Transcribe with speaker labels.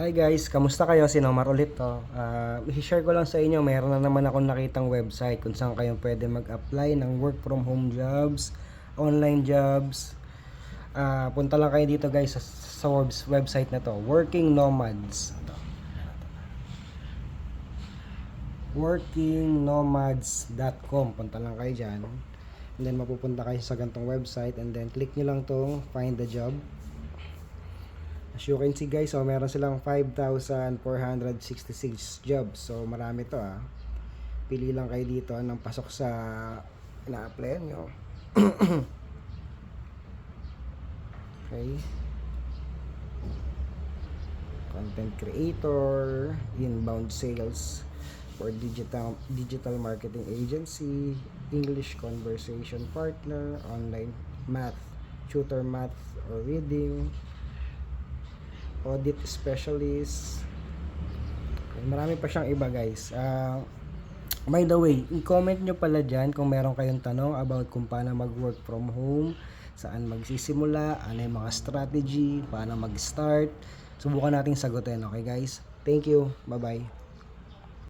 Speaker 1: Hi guys, kamusta kayo? Si Nomar ulit to. I-share ko lang sa inyo, mayroon na naman akong nakitang website kung saan kayo pwede mag-apply ng work from home jobs, online jobs. Punta lang kayo dito guys sa website na to, Working Nomads. workingnomads.com. Punta lang kayo dyan. And then mapupunta kayo sa gantong website and then click nyo lang tong find the job. As you can see guys, so meron silang 5,466 jobs. So marami to Pili lang kayo dito ng pasok sa ina-applyan nyo. Okay. Content creator, inbound sales for digital marketing agency, English conversation partner, online math, tutor math or reading, audit specialist. Okay, marami pa siyang iba guys. By the way, i-comment nyo pala dyan kung meron kayong tanong about kung paano mag-work from home, saan magsisimula, ano yung mga strategy, paano mag-start. Subukan nating sagutin, okay guys? Thank you, bye bye.